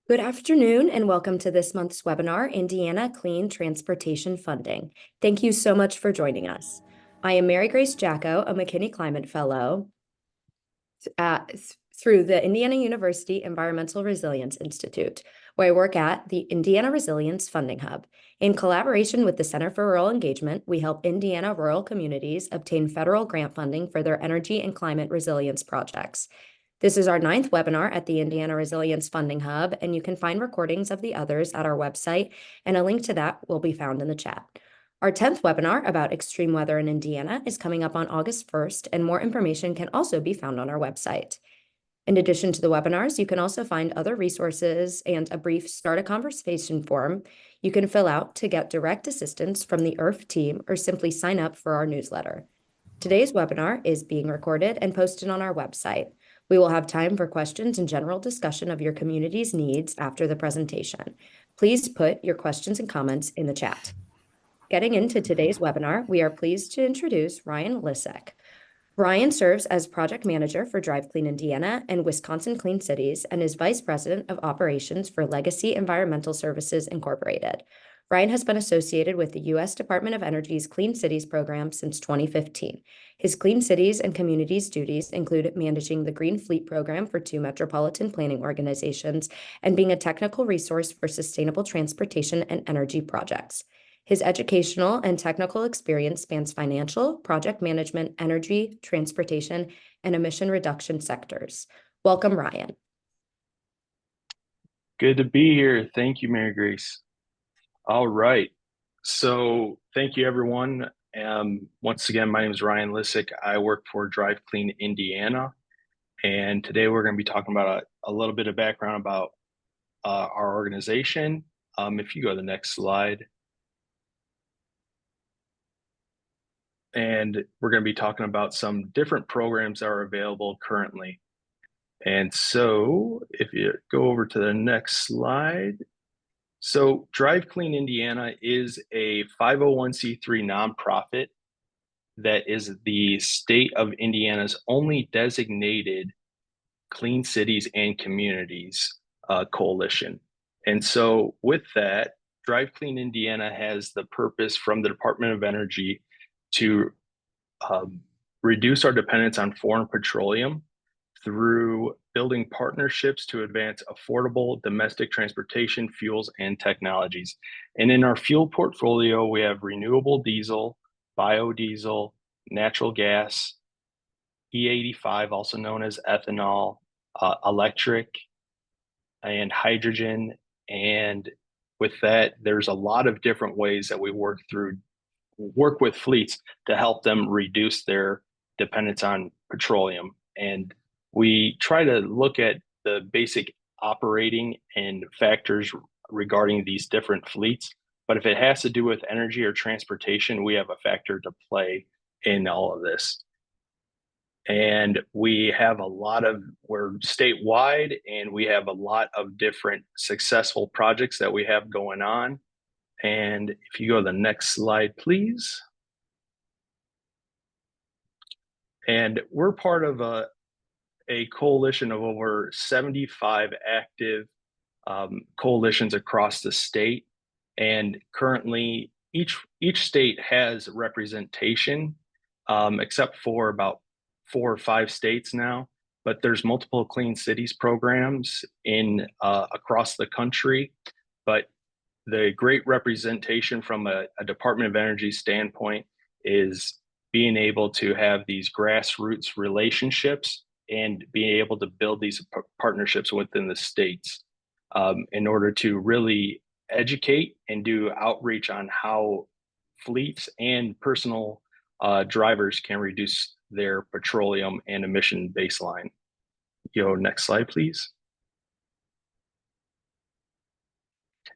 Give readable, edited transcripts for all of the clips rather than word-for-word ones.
Good afternoon and welcome to this month's webinar, Indiana Clean Transportation Funding. Thank you so much for joining us. I am Mary Grace Jacko, a McKinney Climate Fellow through the Indiana University Environmental Resilience Institute, where I work at the Indiana Resilience Funding Hub. In collaboration with the Center for Rural Engagement, we help Indiana rural communities obtain federal grant funding for their energy and climate resilience projects. This is our 9th webinar at the Indiana Resilience Funding Hub, and you can find recordings of the others at our website, and a link to that will be found in the chat. Our 10th webinar about extreme weather in Indiana is coming up on August 1st, and more information can also be found on our website. In addition to the webinars, you can also find other resources and a brief Start a Conversation form you can fill out to get direct assistance from the IRF team or simply sign up for our newsletter. Today's webinar is being recorded and posted on our website. We will have time for questions and general discussion of your community's needs after the presentation. Please put your questions and comments in the chat. Getting into today's webinar, we are pleased to introduce Ryan Lisek. Ryan serves as project manager for Drive Clean Indiana and Wisconsin Clean Cities and is vice president of operations for Legacy Environmental Services Incorporated. Ryan has been associated with the U.S. Department of Energy's Clean Cities program since 2015. His Clean Cities and Communities duties include managing the Green Fleet program for 2 metropolitan planning organizations and being a technical resource for sustainable transportation and energy projects. His educational and technical experience spans financial, project management, energy, transportation, and emission reduction sectors. Welcome, Ryan. Good to be here. Thank you, Mary Grace. All right. So thank you, everyone. Once again, my name is Ryan Lisek. I work for Drive Clean Indiana. And today we're going to be talking about a little bit of background about our organization. If you go to the next slide. And we're going to be talking about some different programs that are available currently. And so if you go over to the next slide. So Drive Clean Indiana is a 501c3 nonprofit that is the state of Indiana's only designated clean cities and communities coalition. And so with that, Drive Clean Indiana has the purpose from the Department of Energy to reduce our dependence on foreign petroleum through building partnerships to advance affordable domestic transportation fuels and technologies. And in our fuel portfolio, we have renewable diesel, biodiesel, natural gas, E85, also known as ethanol, electric, and hydrogen. And with that, there's a lot of different ways that we work with fleets to help them reduce their dependence on petroleum. And we try to look at the basic operating and factors regarding these different fleets. But if it has to do with energy or transportation, we have a factor to play in all of this. And we're statewide, and we have a lot of different successful projects that we have going on. And if you go to the next slide, please. And we're part of a coalition of over 75 active coalitions across the state. And currently, each state has representation, except for about 4 or 5 states now. But there's multiple clean cities programs in across the country. But the great representation from a Department of Energy standpoint is being able to have these grassroots relationships and being able to build these partnerships within the states in order to really educate and do outreach on how fleets and personal drivers can reduce their petroleum and emission baseline. Next slide, please.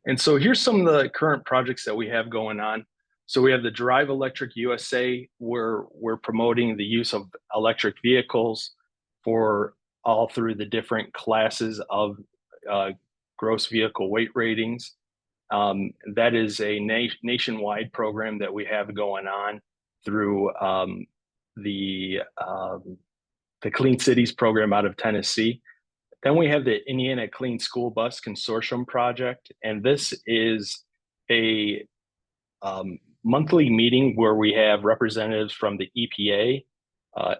And so here's some of the current projects that we have going on. So we have the Drive Electric USA, where we're promoting the use of electric vehicles for all through the different classes of gross vehicle weight ratings. That is a nationwide program that we have going on through the Clean Cities program out of Tennessee. Then we have the Indiana Clean School Bus Consortium project, and this is a monthly meeting where we have representatives from the EPA,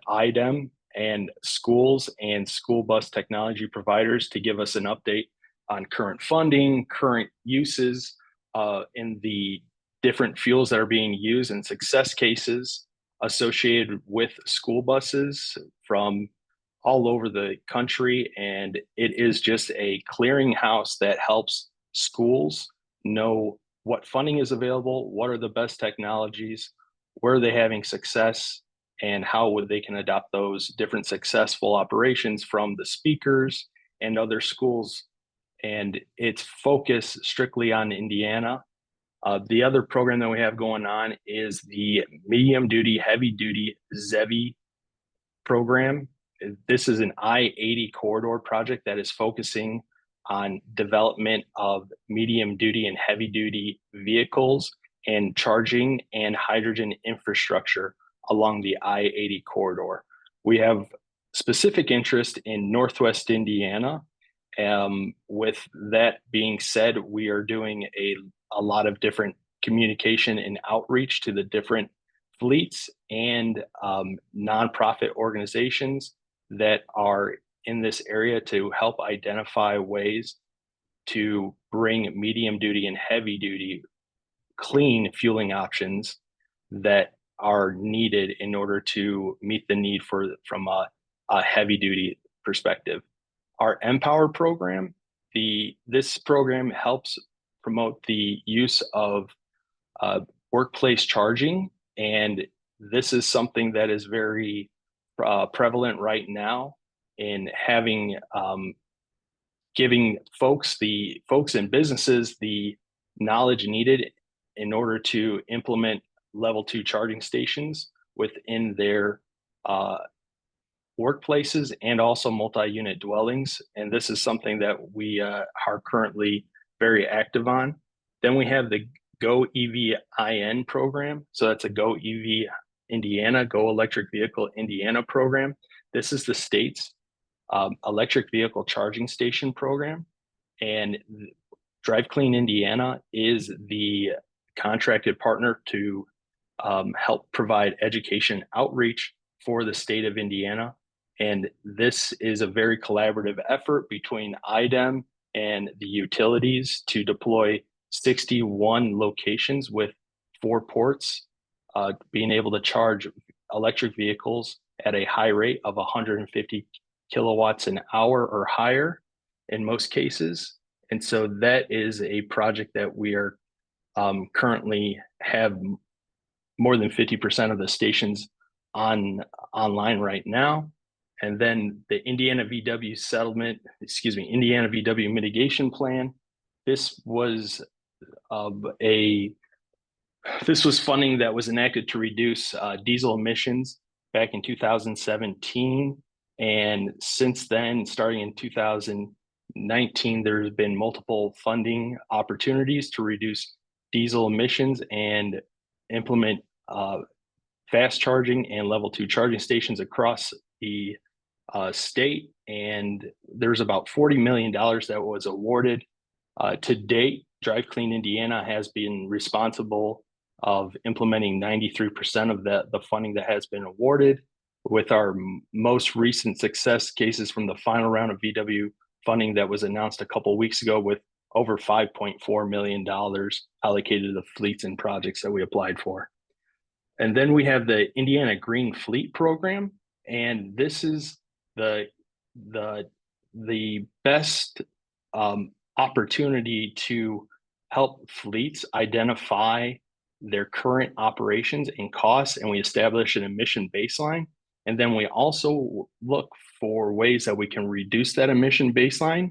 IDEM, and schools and school bus technology providers to give us an update on current funding, current uses in the different fuels that are being used, and success cases associated with school buses from all over the country. And it is just a clearinghouse that helps schools know what funding is available, what are the best technologies, where are they having success, and how would they can adopt those different successful operations from the speakers and other schools. And it's focused strictly on Indiana. The other program that we have going on is the medium duty, heavy duty ZEVI program. This is an I-80 corridor project that is focusing on development of medium duty and heavy duty vehicles and charging and hydrogen infrastructure along the I-80 corridor. We have specific interest in Northwest Indiana. With that being said, we are doing a lot of different communication and outreach to the different fleets and nonprofit organizations that are in this area to help identify ways to bring medium duty and heavy duty clean fueling options that are needed in order to meet the need from a heavy duty perspective. Our Empower program, this program helps promote the use of workplace charging, and this is something that is very prevalent right now in having giving folks and businesses the knowledge needed in order to implement level 2 charging stations within their workplaces and also multi-unit dwellings. And this is something that we are currently very active on. Then we have the Go EVIN program. So that's a Go EV Indiana, Go Electric Vehicle Indiana program. This is the state's electric vehicle charging station program. And Drive Clean Indiana is the contracted partner to help provide education outreach for the state of Indiana. And this is a very collaborative effort between IDEM and the utilities to deploy 61 locations with 4 ports, being able to charge electric vehicles at a high rate of 150 kilowatts an hour or higher in most cases. And so that is a project that we are currently have more than 50% of the stations online right now. And then the Indiana VW Indiana VW mitigation plan. This was funding that was enacted to reduce diesel emissions back in 2017. And since then, starting in 2019, there's been multiple funding opportunities to reduce diesel emissions and implement fast charging and level 2 charging stations across the state. And there's about $40 million that was awarded to date. Drive Clean Indiana has been responsible of implementing 93% of the funding that has been awarded, with our most recent success cases from the final round of VW funding that was announced a couple of weeks ago, with over $5.4 million allocated to the fleets and projects that we applied for. And then we have the Indiana Green Fleet Program, and this is the best opportunity to help fleets identify their current operations and costs, and we establish an emission baseline. And then we also look for ways that we can reduce that emission baseline,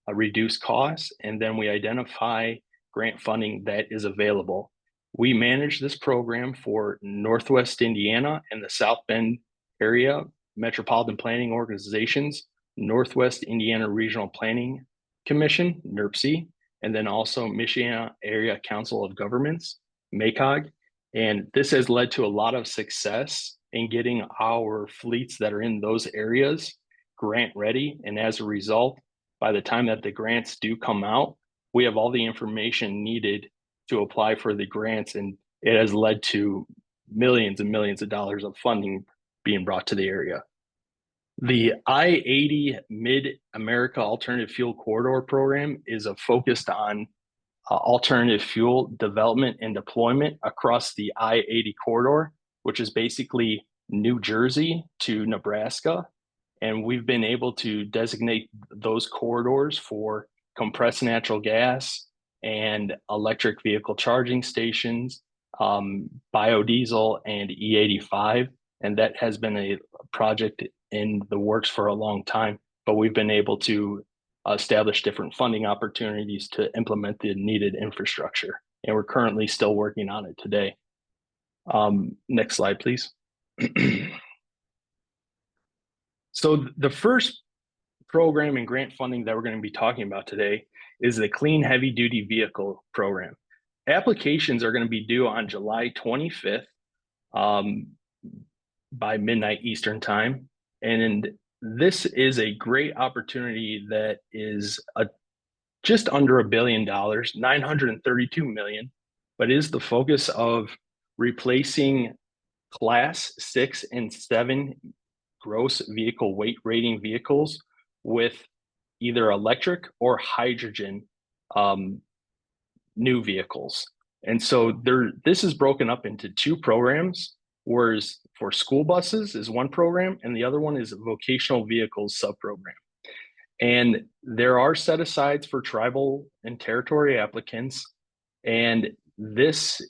reduce costs, and then we identify grant funding that is available. We manage this program for Northwest Indiana and the South Bend area metropolitan planning organizations, Northwest Indiana Regional Planning Commission, NERPC, and then also Michiana Area Council of Governments, MACOG. And this has led to a lot of success in getting our fleets that are in those areas grant ready. And as a result, by the time that the grants do come out, we have all the information needed to apply for the grants. And it has led to millions and millions of dollars of funding being brought to the area. The I-80 Mid-America Alternative Fuel Corridor Program is focused on alternative fuel development and deployment across the I-80 corridor, which is basically New Jersey to Nebraska. And we've been able to designate those corridors for compressed natural gas and electric vehicle charging stations, biodiesel, and E85. And that has been a project in the works for a long time, but we've been able to establish different funding opportunities to implement the needed infrastructure. And we're currently still working on it today. Next slide, please. So the first program and grant funding that we're going to be talking about today is the Clean Heavy Duty Vehicle Program. Applications are going to be due on July 25th by midnight Eastern time. And this is a great opportunity that is just under $1 billion, 932 million, but is the focus of replacing Class 6 and 7 gross vehicle weight rating vehicles with either electric or hydrogen new vehicles. And so this is broken up into two programs, whereas for school buses is one program and the other one is a vocational vehicles subprogram. And there are set asides for tribal and territory applicants. And this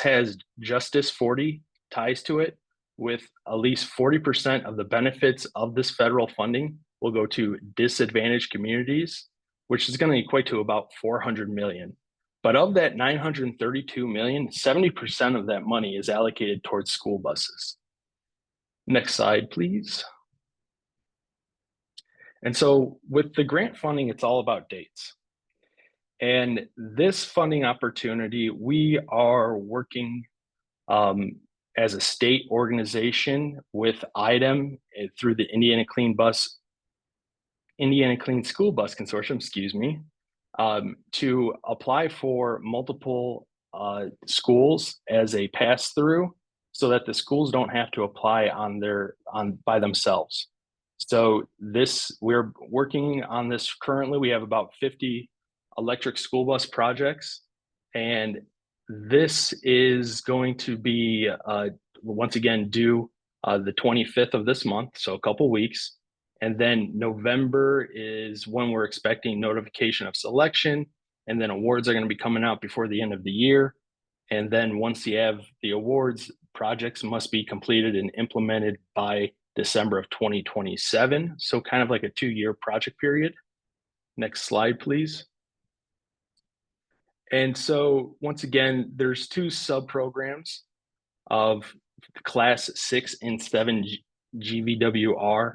has Justice 40 ties to it, with at least 40% of the benefits of this federal funding will go to disadvantaged communities, which is going to equate to about 400 million. But of that 932 million, 70% of that money is allocated towards school buses. Next slide, please. And so with the grant funding, it's all about dates. And this funding opportunity, we are working as a state organization with IDEM through the Indiana Clean School Bus Consortium, to apply for multiple schools as a pass-through, so that the schools don't have to apply by themselves. So we're working on this currently. We have about 50 electric school bus projects, and this is going to be once again due the 25th of this month, so a couple weeks. And then November is when we're expecting notification of selection, and then awards are going to be coming out before the end of the year. And then once you have the awards, projects must be completed and implemented by December of 2027. So kind of like a 2-year project period. Next slide, please. And so once again, there's 2 sub-programs of Class 6 and 7 GVWR,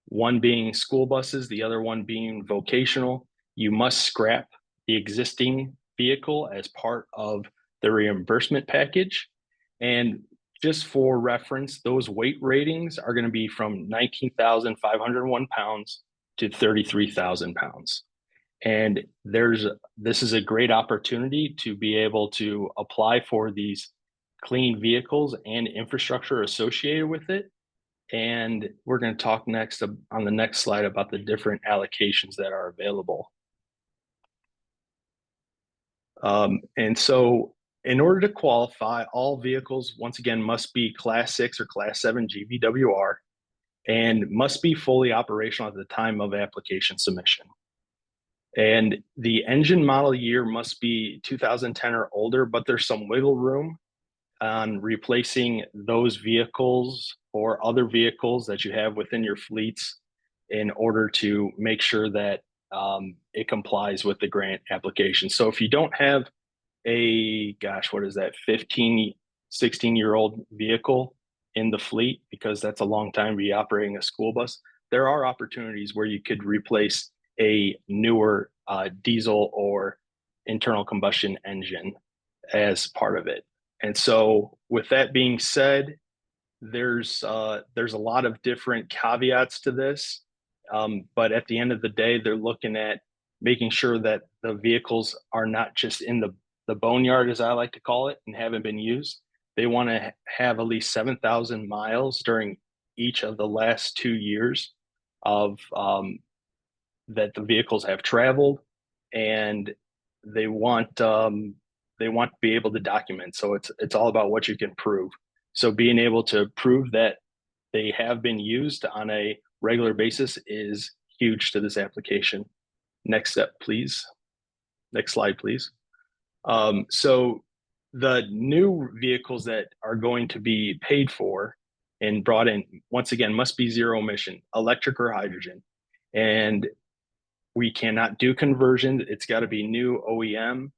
one being school buses, the other one being vocational. You must scrap the existing vehicle as part of the reimbursement package. And just for reference, those weight ratings are going to be from 19,501 pounds to 33,000 pounds. And this is a great opportunity to be able to apply for these clean vehicles and infrastructure associated with it. And we're going to talk next on the next slide about the different allocations that are available. And so in order to qualify, all vehicles, once again, must be Class 6 or Class 7 GVWR and must be fully operational at the time of application submission. And the engine model year must be 2010 or older, but there's some wiggle room on replacing those vehicles or other vehicles that you have within your fleets in order to make sure that it complies with the grant application. So if you don't have a, 15, 16-year-old vehicle in the fleet, because that's a long time to be operating a school bus, there are opportunities where you could replace a newer diesel or internal combustion engine as part of it. And so with that being said, there's a lot of different caveats to this, but at the end of the day, they're looking at making sure that the vehicles are not just in the boneyard, as I like to call it, and haven't been used. They want to have at least 7,000 miles during each of the last 2 years of that the vehicles have traveled, and they want they want to be able to document. So it's all about what you can prove. So being able to prove that they have been used on a regular basis is huge to this application. Next step, please. Next slide, please. So the new vehicles that are going to be paid for and brought in, once again, must be zero emission, electric or hydrogen. And we cannot do conversion. It's got to be new OEM.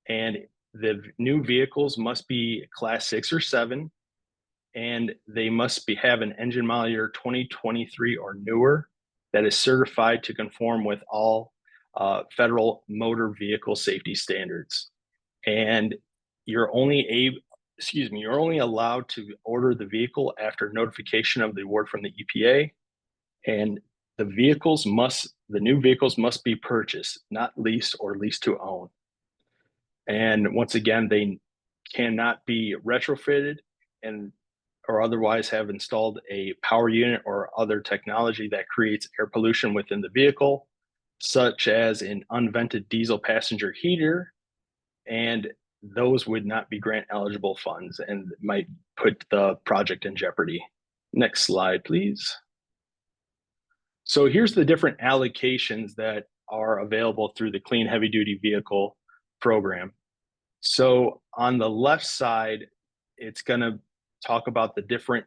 And the new vehicles must be class 6 or 7. And they must have an engine model year 2023 or newer that is certified to conform with all federal motor vehicle safety standards. And you're only you're only allowed to order the vehicle after notification of the award from the EPA. And the new vehicles must be purchased, not leased or leased to own. And once again, they cannot be retrofitted and or otherwise have installed a power unit or other technology that creates air pollution within the vehicle, such as an unvented diesel passenger heater, and those would not be grant eligible funds and might put the project in jeopardy. Next slide, please. So here's the different allocations that are available through the Clean Heavy Duty Vehicle program. So on the left side, it's going to talk about the different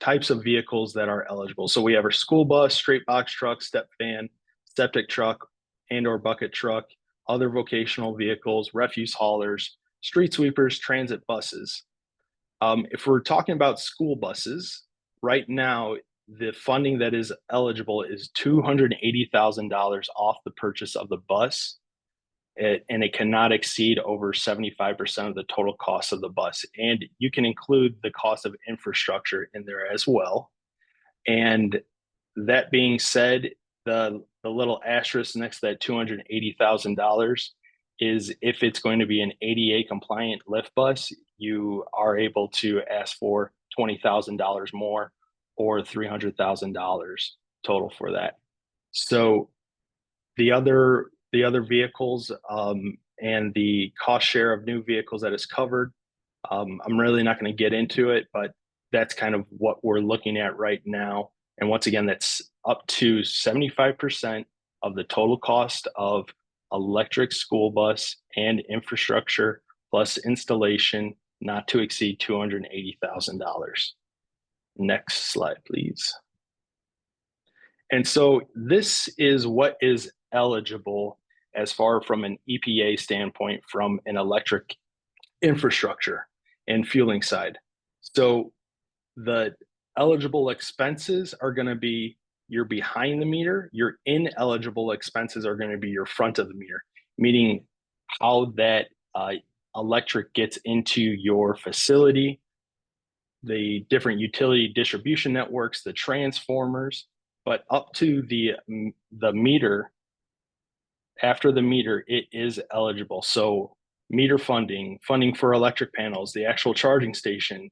types of vehicles that are eligible. So we have our school bus, straight box truck, step van, septic truck, and or bucket truck, other vocational vehicles, refuse haulers, street sweepers, transit buses. If we're talking about school buses, right now, the funding that is eligible is $280,000 off the purchase of the bus. And it cannot exceed over 75% of the total cost of the bus. And you can include the cost of infrastructure in there as well. And that being said, the little asterisk next to that $280,000 is if it's going to be an ADA compliant lift bus, you are able to ask for $20,000 more or $300,000 total for that. So the other vehicles and the cost share of new vehicles that is covered, I'm really not going to get into it, but that's kind of what we're looking at right now. And once again, that's up to 75% of the total cost of electric school bus and infrastructure plus installation, not to exceed $280,000. Next slide, please. And so this is what is eligible as far from an EPA standpoint from an electric infrastructure and fueling side. So the eligible expenses are going to be your behind the meter. Your ineligible expenses are going to be your front of the meter, meaning how that electric gets into your facility, the different utility distribution networks, the transformers, but up to the meter. After the meter, it is eligible. So meter funding for electric panels, the actual charging station,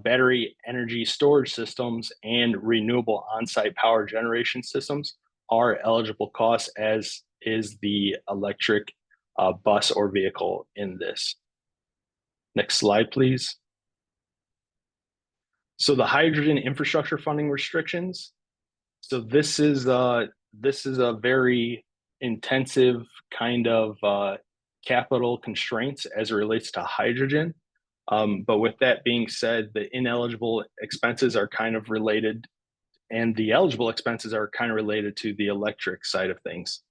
battery energy storage systems, and renewable on-site power generation systems are eligible costs, as is the electric bus or vehicle in this. Next slide, please. So the hydrogen infrastructure funding restrictions. So this is a very intensive kind of capital constraints as it relates to hydrogen. But with that being said, the ineligible expenses are kind of related, and the eligible expenses are kind of related to the electric side of things.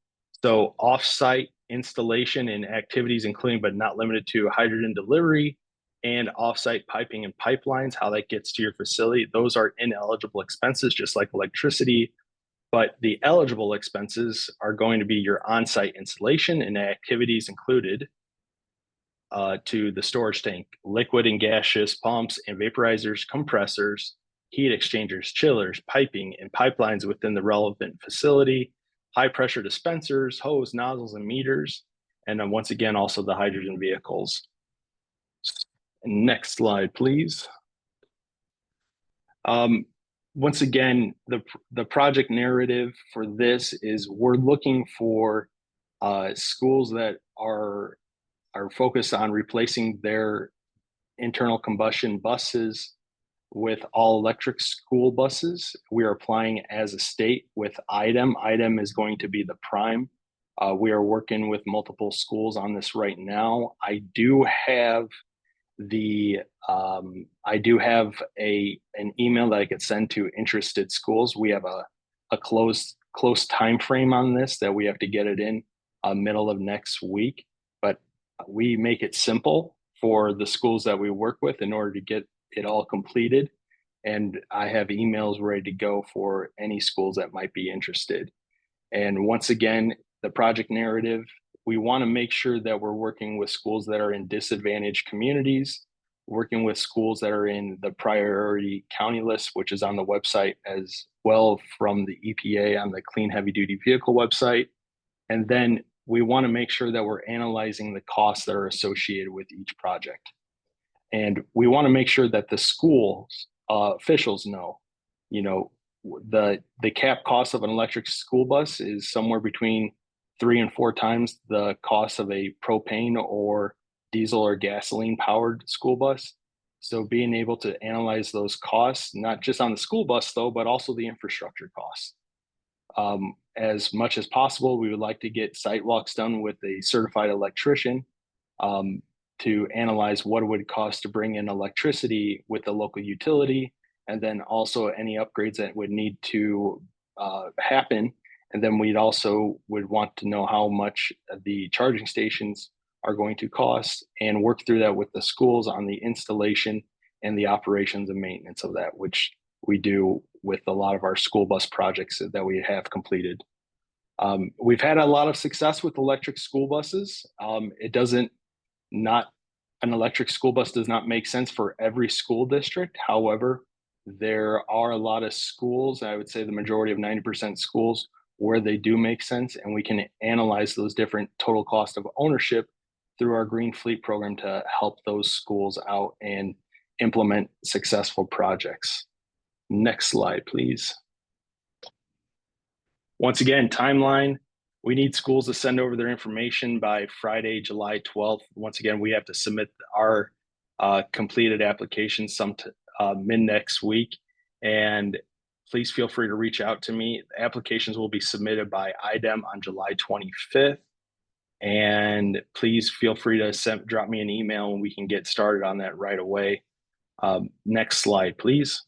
So off-site installation and activities, including but not limited to hydrogen delivery and off-site piping and pipelines, how that gets to your facility, those are ineligible expenses, just like electricity. But the eligible expenses are going to be your on-site installation and activities included, to the storage tank, liquid and gaseous pumps and vaporizers, compressors, heat exchangers, chillers, piping, and pipelines within the relevant facility, high pressure dispensers, hose, nozzles, and meters, and then once again, also the hydrogen vehicles. Next slide, please. Once again, the project narrative for this is we're looking for schools that are focused on replacing their internal combustion buses with all electric school buses. We are applying as a state with IDEM. IDEM is going to be the prime. We are working with multiple schools on this right now. I do have an email that I could send to interested schools. We have a close time frame on this that we have to get it in middle of next week, but we make it simple for the schools that we work with in order to get it all completed. And I have emails ready to go for any schools that might be interested. And once again, the project narrative, we want to make sure that we're working with schools that are in disadvantaged communities, working with schools that are in the priority county list, which is on the website as well from the EPA on the Clean Heavy Duty Vehicle website. And then we want to make sure that we're analyzing the costs that are associated with each project. And we want to make sure that the schools officials know, the cap cost of an electric school bus is somewhere between 3 and 4 times the cost of a propane or diesel or gasoline powered school bus. So being able to analyze those costs, not just on the school bus though, but also the infrastructure costs. As much as possible, we would like to get site walks done with a certified electrician to analyze what it would cost to bring in electricity with the local utility, and then also any upgrades that would need to happen. And then we'd also would want to know how much the charging stations are going to cost and work through that with the schools on the installation and the operations and maintenance of that, which we do with a lot of our school bus projects that we have completed. We've had a lot of success with electric school buses. An electric school bus does not make sense for every school district. However, there are a lot of schools, I would say the majority of 90% schools, where they do make sense, and we can analyze those different total cost of ownership through our Green Fleet program to help those schools out and implement successful projects. Next slide, please. Once again, timeline. We need schools to send over their information by Friday, July 12th. Once again, we have to submit our completed applications mid next week. And please feel free to reach out to me. The applications will be submitted by IDEM on July 25th. And please feel free to drop me an email and we can get started on that right away. Next slide, please.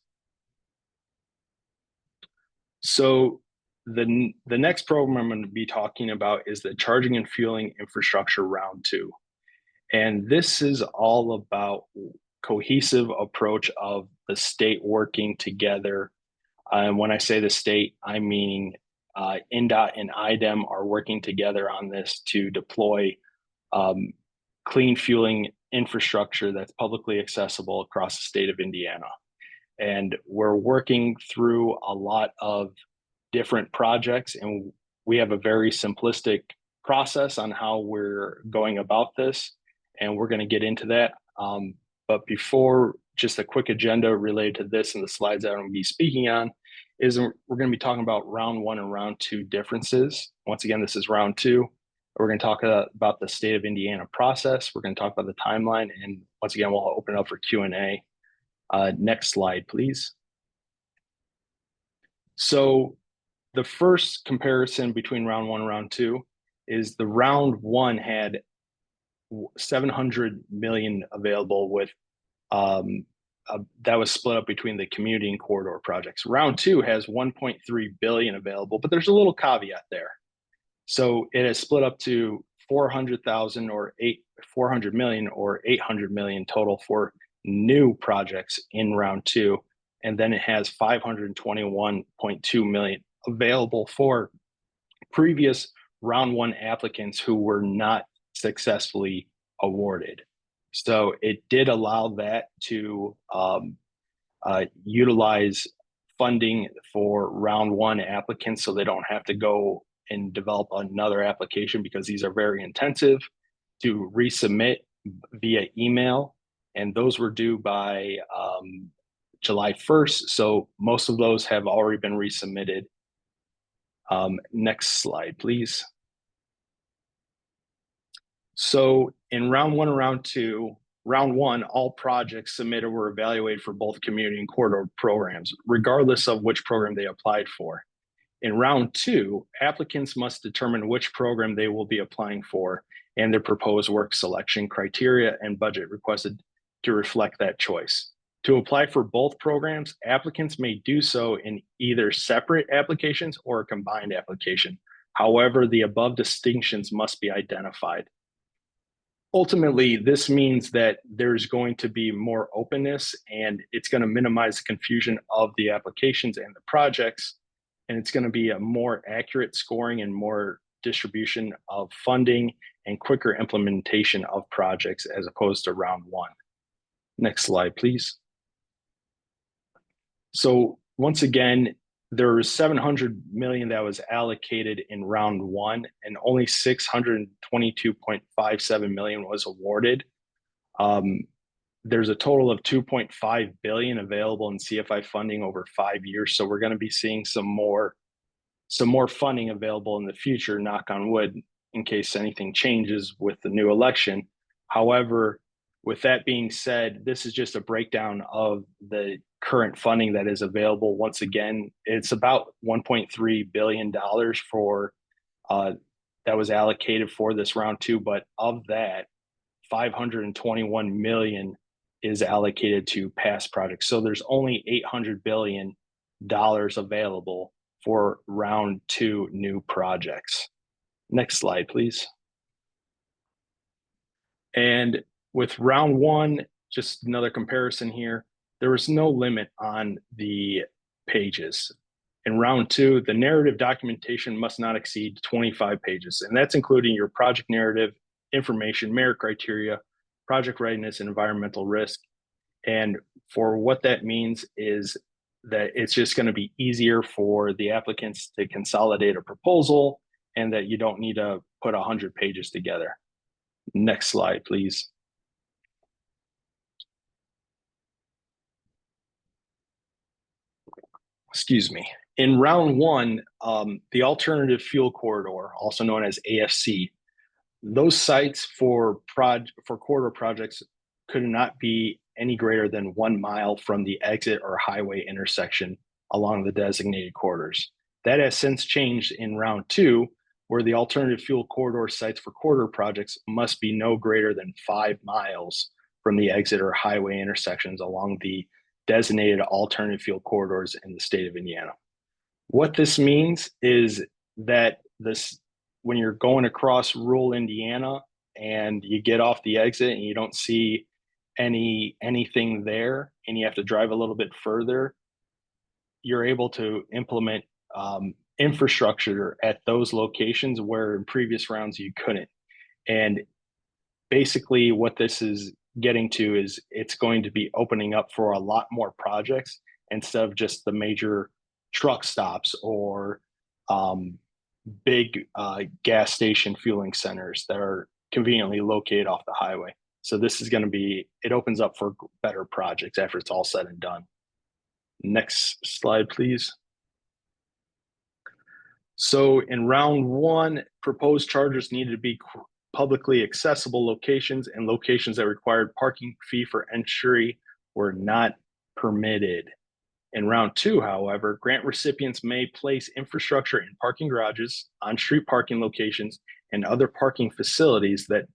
So the next program I'm going to be talking about is the Charging and Fueling Infrastructure Round 2. And this is all about cohesive approach of the state working together. And when I say the state, I mean INDOT and IDEM are working together on this to deploy clean fueling infrastructure that's publicly accessible across the state of Indiana. And we're working through a lot of different projects, and we have a very simplistic process on how we're going about this, and we're going to get into that. But before, just a quick agenda related to this and the slides that I'm going to be speaking on is we're going to be talking about round 1 and round 2 differences. Once again, this is round 2. We're going to talk about the state of Indiana process. We're going to talk about the timeline, and once again, we'll open it up for Q&A. Next slide, please. So the first comparison between round 1 and round 2 is the round 1 had 700 million available with that was split up between the community and corridor projects. Round 2 has 1.3 billion available, but there's a little caveat there. So it is split up to 400,000 or 400 million or 800 million total for new projects in round 2. And then it has 521.2 million available for previous round 1 applicants who were not successfully awarded. So it did allow that to utilize funding for round one applicants so they don't have to go and develop another application, because these are very intensive to resubmit via email. And those were due by July 1st. So most of those have already been resubmitted. Next slide, please. So in round one and round one, all projects submitted were evaluated for both community and corridor programs, regardless of which program they applied for. In round two, applicants must determine which program they will be applying for and their proposed work selection criteria and budget requested to reflect that choice. To apply for both programs, applicants may do so in either separate applications or a combined application. However, the above distinctions must be identified. Ultimately, this means that there's going to be more openness, and it's going to minimize the confusion of the applications and the projects, and it's going to be a more accurate scoring and more distribution of funding and quicker implementation of projects as opposed to round one. Next slide, please. So once again, there was 700 million that was allocated in round one, and only 622.57 million was awarded. There's a total of 2.5 billion available in CFI funding over 5 years. So we're going to be seeing some more funding available in the future, knock on wood, in case anything changes with the new election. However, with that being said, this is just a breakdown of the current funding that is available. Once again, it's about $1.3 billion for that was allocated for this round two, but of that, 521 million is allocated to past projects. So there's only $800 billion available for round two new projects. Next slide, please. And with round one, just another comparison here, there was no limit on the pages. In round two, the narrative documentation must not exceed 25 pages, and that's including your project narrative, information, merit criteria, project readiness, and environmental risk. And for what that means is that it's just going to be easier for the applicants to consolidate a proposal, and that you don't need to put 100 pages together. Next slide, please. Excuse me. In round one, the alternative fuel corridor, also known as AFC, those sites for corridor projects could not be any greater than 1 mile from the exit or highway intersection along the designated corridors. That has since changed in round two, where the alternative fuel corridor sites for corridor projects must be no greater than 5 miles from the exit or highway intersections along the designated alternative fuel corridors in the state of Indiana. What this means is that when you're going across rural Indiana and you get off the exit and you don't see anything there, and you have to drive a little bit further, you're able to implement infrastructure at those locations where in previous rounds you couldn't. And basically what this is getting to is it's going to be opening up for a lot more projects instead of just the major truck stops or big gas station fueling centers that are conveniently located off the highway. So this is going to be, it opens up for better projects after it's all said and done. Next slide, please. So in round one, proposed chargers needed to be publicly accessible locations, and locations that required parking fee for entry were not permitted. In round two, however, grant recipients may place infrastructure in parking garages, on-street parking locations, and other parking facilities that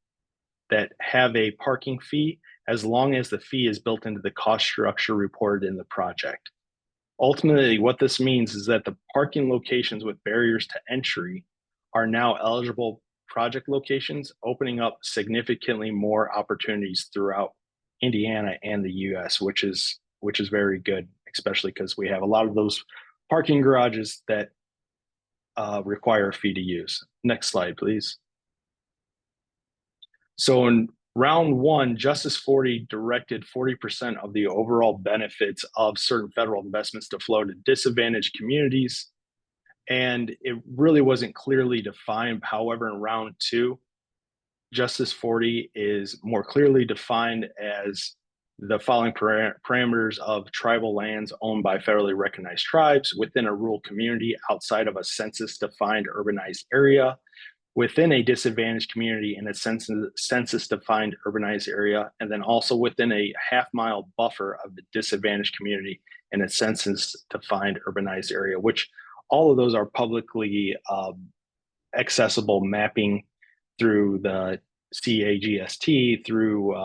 have a parking fee, as long as the fee is built into the cost structure reported in the project. Ultimately, what this means is that the parking locations with barriers to entry are now eligible project locations, opening up significantly more opportunities throughout Indiana and the US, which is very good, especially because we have a lot of those parking garages that require a fee to use. Next slide, please. So in Round one, Justice 40 directed 40% of the overall benefits of certain federal investments to flow to disadvantaged communities. And it really wasn't clearly defined. However, in round two, Justice 40 is more clearly defined as the following parameters of tribal lands owned by federally recognized tribes within a rural community outside of a census-defined urbanized area, within a disadvantaged community in a census-defined urbanized area, and then also within a half-mile buffer of the disadvantaged community in a census-defined urbanized area, which all of those are publicly accessible mapping through the CAGST, through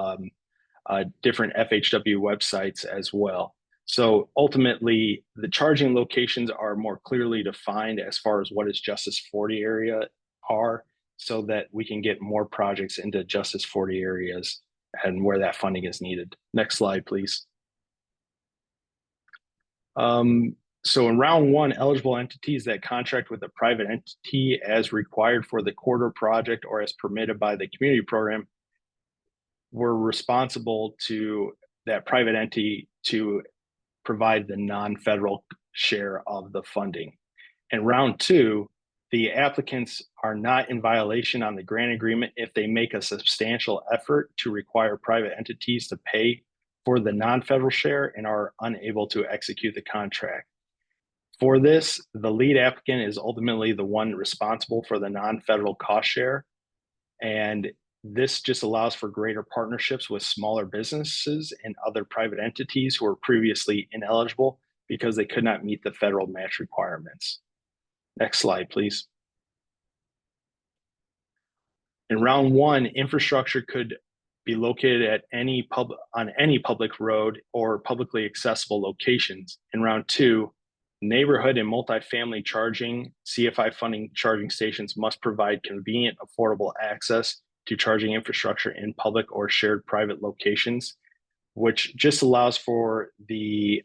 different FHW websites as well. So ultimately, the charging locations are more clearly defined as far as what is Justice 40 area are, so that we can get more projects into Justice 40 areas and where that funding is needed. Next slide, please. So in round one, eligible entities that contract with a private entity as required for the corridor project or as permitted by the community program were responsible to that private entity to provide the non-federal share of the funding. In round two, the applicants are not in violation on the grant agreement if they make a substantial effort to require private entities to pay for the non-federal share and are unable to execute the contract. For this, the lead applicant is ultimately the one responsible for the non-federal cost share. And this just allows for greater partnerships with smaller businesses and other private entities who were previously ineligible because they could not meet the federal match requirements. Next slide, please. In round one, infrastructure could be located at on any public road or publicly accessible locations. In round two, neighborhood and multifamily charging, CFI funding charging stations must provide convenient, affordable access to charging infrastructure in public or shared private locations, which just allows for the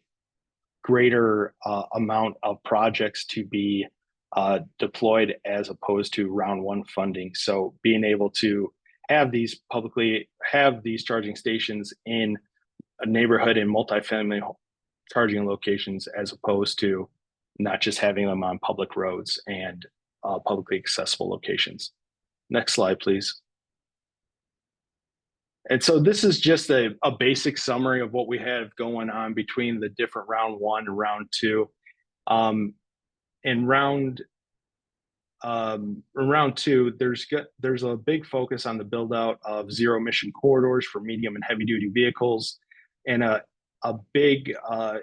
greater amount of projects to be deployed as opposed to round one funding. So being able to have these charging stations in a neighborhood and multifamily charging locations as opposed to not just having them on public roads and publicly accessible locations. Next slide, please. And so this is just a basic summary of what we have going on between the different round one and round two. In round two, there's a big focus on the build out of zero emission corridors for medium and heavy duty vehicles, and a big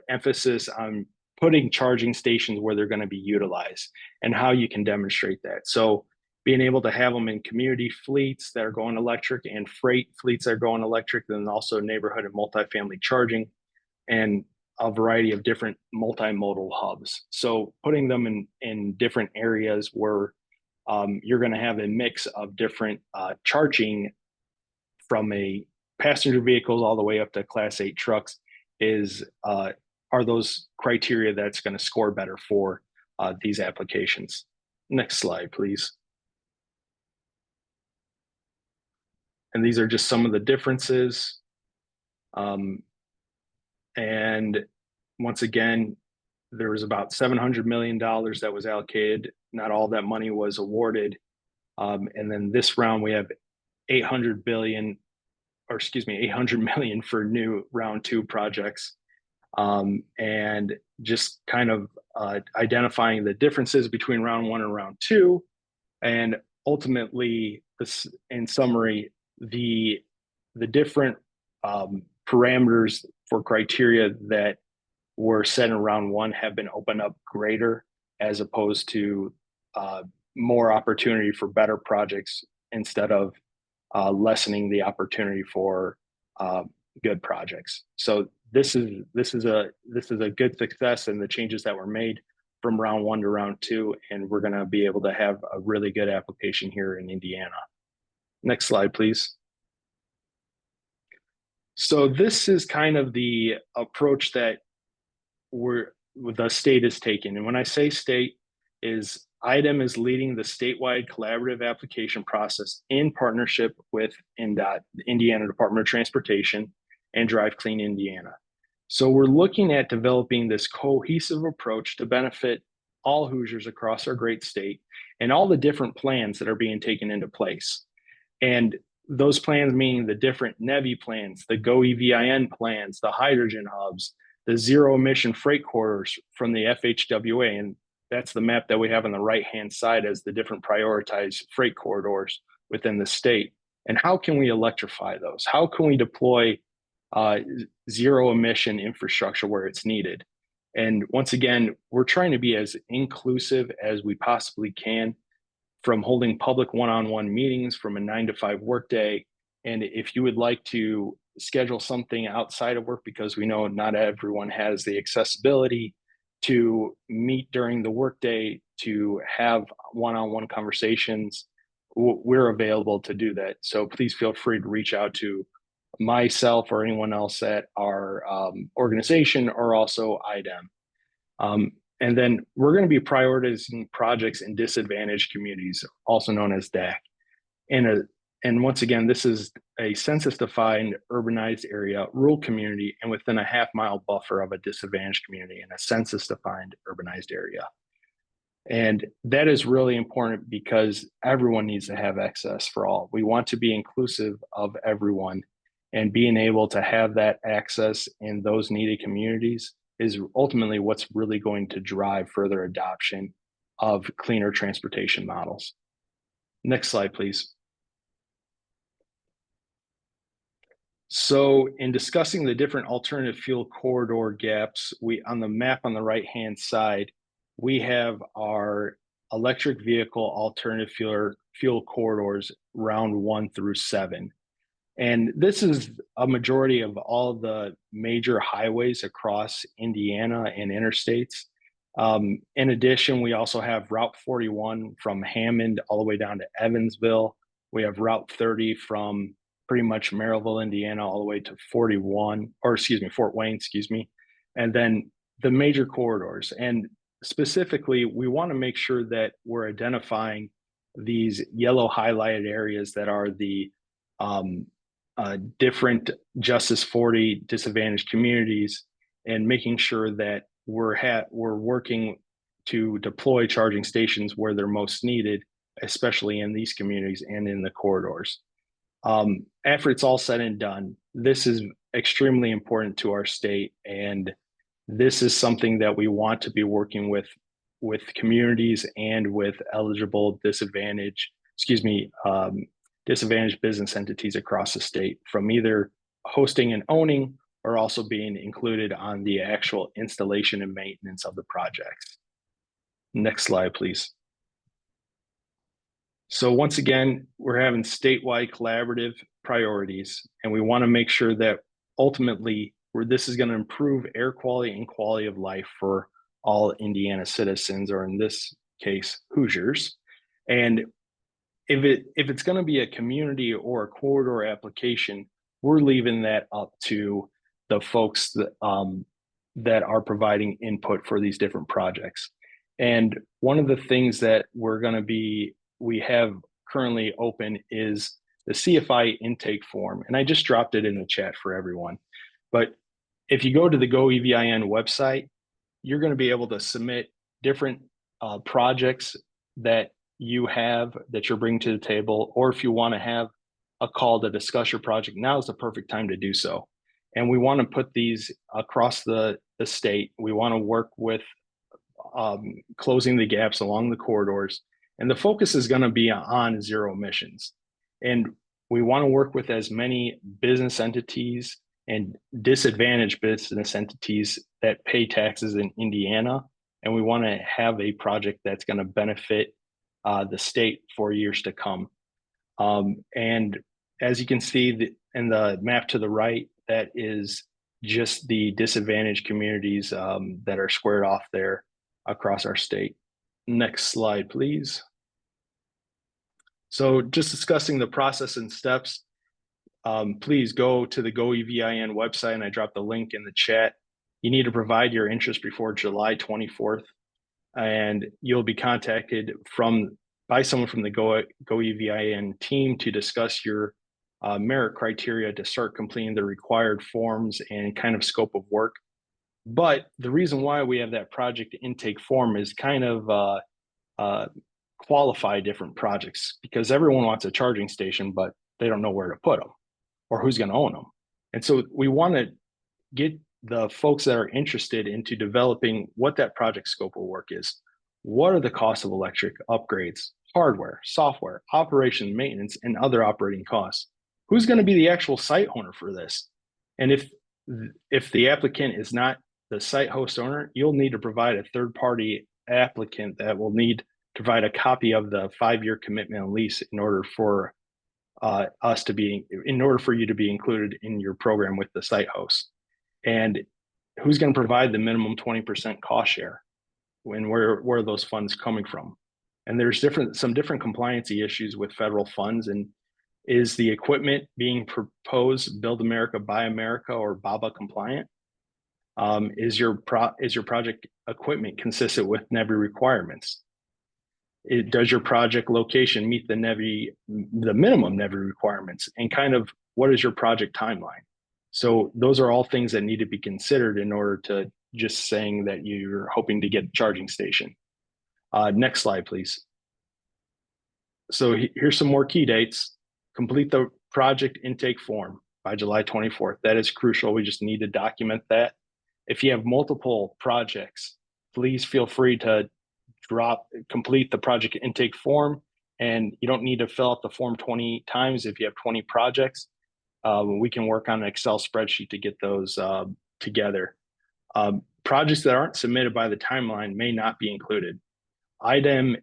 emphasis on putting charging stations where they're going to be utilized and how you can demonstrate that. So being able to have them in community fleets that are going electric and freight fleets that are going electric, then also neighborhood and multifamily charging, and a variety of different multimodal hubs. So putting them in different areas where you're going to have a mix of different charging from a passenger vehicles all the way up to Class 8 trucks are those criteria that's going to score better for these applications. Next slide, please. And these are just some of the differences. And once again, there was about $700 million that was allocated. Not all that money was awarded. And then this round, we have 800 million for new round two projects. And just kind of identifying the differences between round one and round two. And ultimately, this, in summary, the different parameters for criteria that were set in round one have been opened up greater, as opposed to more opportunity for better projects instead of lessening the opportunity for good projects. So this is a good success in the changes that were made from round one to round two, and we're going to be able to have a really good application here in Indiana. Next slide, please. So this is kind of the approach that the state is taking. And when I say state, is IDEM is leading the statewide collaborative application process in partnership with INDOT, the Indiana Department of Transportation, and Drive Clean Indiana. So we're looking at developing this cohesive approach to benefit all Hoosiers across our great state and all the different plans that are being taken into place. And those plans meaning the different NEVI plans, the GO EVIN plans, the hydrogen hubs, the zero emission freight corridors from the FHWA. And that's the map that we have on the right-hand side as the different prioritized freight corridors within the state. And how can we electrify those? How can we deploy zero emission infrastructure where it's needed? And once again, we're trying to be as inclusive as we possibly can, from holding public one-on-one meetings from a 9 to 5 workday. And if you would like to schedule something outside of work, because we know not everyone has the accessibility to meet during the workday to have one-on-one conversations, we're available to do that. So please feel free to reach out to myself or anyone else at our organization, or also IDEM. And then we're going to be prioritizing projects in disadvantaged communities, also known as DAC. And once again, this is a census-defined urbanized area, rural community, and within a half-mile buffer of a disadvantaged community in a census-defined urbanized area. And that is really important because everyone needs to have access for all. We want to be inclusive of everyone, and being able to have that access in those needed communities is ultimately what's really going to drive further adoption of cleaner transportation models. Next slide, please. So in discussing the different alternative fuel corridor gaps, on the map on the right-hand side, we have our electric vehicle alternative fuel corridors round 1 through 7. And this is a majority of all of the major highways across Indiana and interstates. In addition, we also have Route 41 from Hammond all the way down to Evansville. We have Route 30 from pretty much Maryville, Indiana, all the way to Fort Wayne, excuse me. And then the major corridors. And specifically, we want to make sure that we're identifying these yellow highlighted areas that are the different Justice 40 disadvantaged communities, and making sure that we're working to deploy charging stations where they're most needed, especially in these communities and in the corridors. After it's all said and done, this is extremely important to our state, and this is something that we want to be working with communities and with eligible disadvantaged business entities across the state, from either hosting and owning or also being included on the actual installation and maintenance of the projects. Next slide, please. So once again, we're having statewide collaborative priorities, and we want to make sure that ultimately this is going to improve air quality and quality of life for all Indiana citizens, or in this case, Hoosiers. And if it's going to be a community or a corridor application, we're leaving that up to the folks that are providing input for these different projects. And one of the things that we have currently open is the CFI intake form. And I just dropped it in the chat for everyone. But if you go to the GO EVIN website, you're going to be able to submit different projects that you're bringing to the table, or if you want to have a call to discuss your project, now is the perfect time to do so. And we want to put these across the state. We want to work with closing the gaps along the corridors, and the focus is going to be on zero emissions. And we want to work with as many business entities and disadvantaged business entities that pay taxes in Indiana, and we want to have a project that's going to benefit the state for years to come. And as you can see in the map to the right, that is just the disadvantaged communities that are squared off there across our state. Next slide, please. So just discussing the process and steps, please go to the GO EVIN website, and I dropped the link in the chat. You need to provide your interest before July 24th. and you'll be contacted by someone from the GoEVIN team to discuss your merit criteria to start completing the required forms and kind of scope of work. But the reason why we have that project intake form is kind of qualify different projects, because everyone wants a charging station, but they don't know where to put them or who's going to own them. And so we want to get the folks that are interested into developing what that project scope of work is. What are the costs of electric upgrades, hardware, software, operation, maintenance, and other operating costs? Who's going to be the actual site owner for this? And if the applicant is not the site host owner, you'll need to provide a third-party applicant that will need to provide a copy of the 5-year commitment and lease in order for you to be included in your program with the site host. And who's going to provide the minimum 20% cost share, and where are those funds coming from? And there's some different compliancy issues with federal funds. And is the equipment being proposed Build America, Buy America, or BABA compliant? Is your project equipment consistent with NEVI requirements? Does your project location meet the minimum NEVI requirements? And kind of what is your project timeline? So those are all things that need to be considered in order to just saying that you're hoping to get a charging station. Next slide, please. So here's some more key dates. Complete the project intake form by July 24th. That is crucial. We just need to document that. If you have multiple projects, please feel free to complete the project intake form, and you don't need to fill out the form 20 times if you have 20 projects. We can work on an Excel spreadsheet to get those together. Projects that aren't submitted by the timeline may not be included. IDEM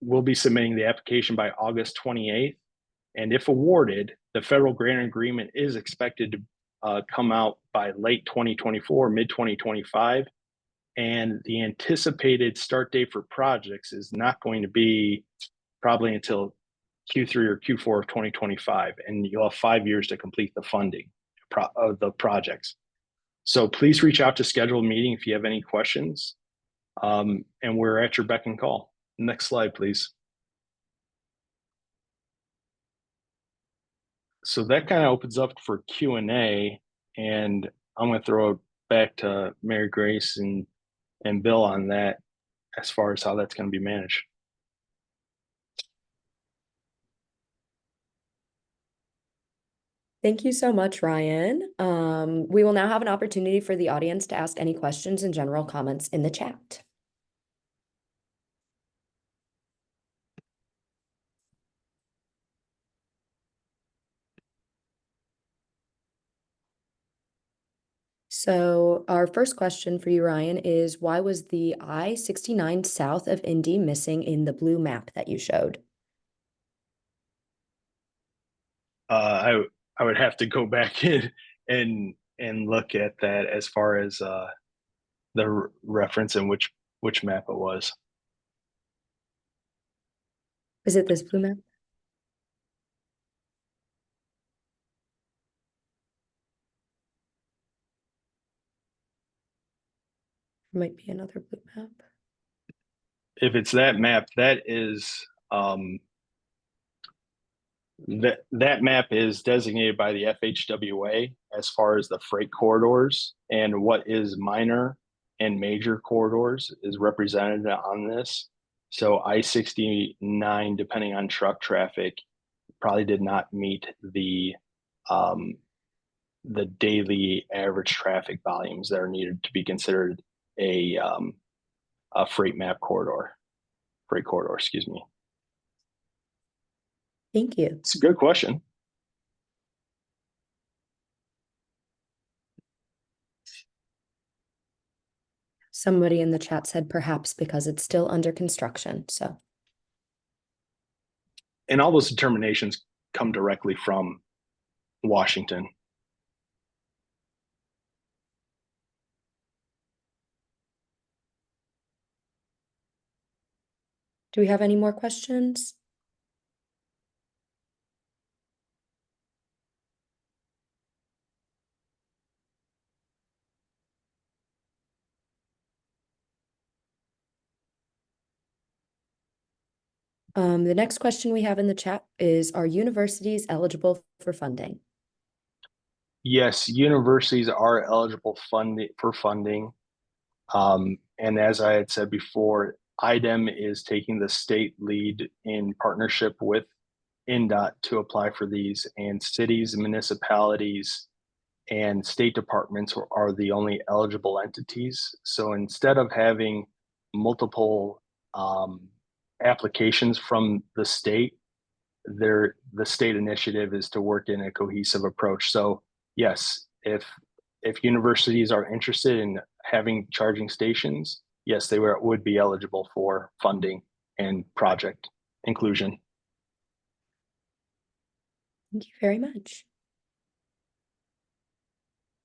will be submitting the application by August 28th, and if awarded, the federal grant agreement is expected to come out by late 2024, mid 2025. And the anticipated start date for projects is not going to be probably until Q3 or Q4 of 2025. And you'll have 5 years to complete the funding of the projects. So please reach out to schedule a meeting if you have any questions. And we're at your beck and call. Next slide, please. So that kind of opens up for Q&A. And I'm going to throw it back to Mary Grace and Bill on that as far as how that's going to be managed. Thank you so much, Ryan. We will now have an opportunity for the audience to ask any questions and general comments in the chat. So our first question for you, Ryan, is why was the I-69 south of Indy missing in the blue map that you showed? I would have to go back in and look at that as far as the reference and which map it was. Is it this blue map? It might be another blue map. If it's that map, that is that map is designated by the FHWA as far as the freight corridors, and what is minor and major corridors is represented on this. So I-69, depending on truck traffic, probably did not meet the daily average traffic volumes that are needed to be considered a freight corridor, excuse me. Thank you. It's a good question. Somebody in the chat said perhaps because it's still under construction. So, and all those determinations come directly from Washington. Do we have any more questions? The next question we have in the chat is, are universities eligible for funding? Yes, universities are eligible for funding. And as I had said before, IDEM is taking the state lead in partnership with INDOT to apply for these, and cities, municipalities, and state departments are the only eligible entities. So instead of having multiple applications from the state, the state initiative is to work in a cohesive approach. So yes, if universities are interested in having charging stations, yes, they would be eligible for funding and project inclusion. Thank you very much.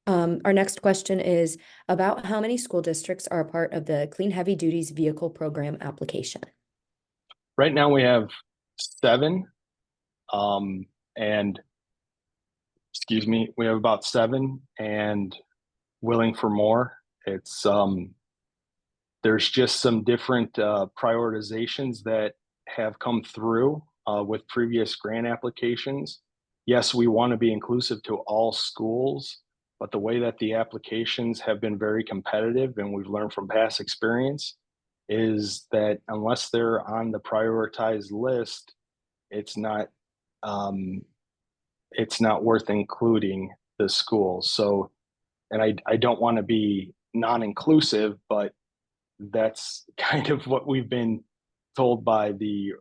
Our next question is about how many school districts are a part of the Clean Heavy Duties Vehicle Program application? Right now we have 7, and excuse me, we have about 7 and willing for more. It's there's just some different prioritizations that have come through with previous grant applications. Yes, we want to be inclusive to all schools, but the way that the applications have been very competitive, and we've learned from past experience, is that unless they're on the prioritized list, it's not worth including the schools. So, and I don't want to be non-inclusive, but that's kind of what we've been told by the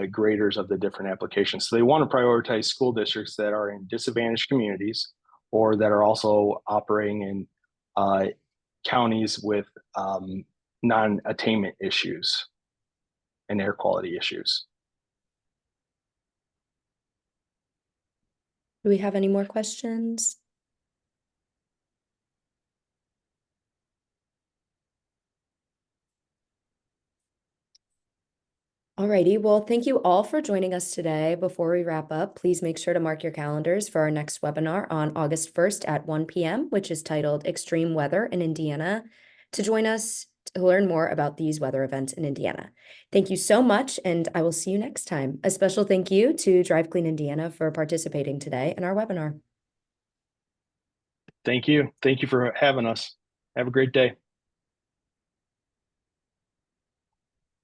graders of the different applications. So they want to prioritize school districts that are in disadvantaged communities or that are also operating in counties with non-attainment issues and air quality issues. Do we have any more questions? Alrighty, well, thank you all for joining us today. Before we wrap up, please make sure to mark your calendars for our next webinar on August 1st at 1 p.m., which is titled Extreme Weather in Indiana, to join us to learn more about these weather events in Indiana. Thank you so much, and I will see you next time. A special thank you to Drive Clean Indiana for participating today in our webinar. Thank you. Thank you for having us. Have a great day.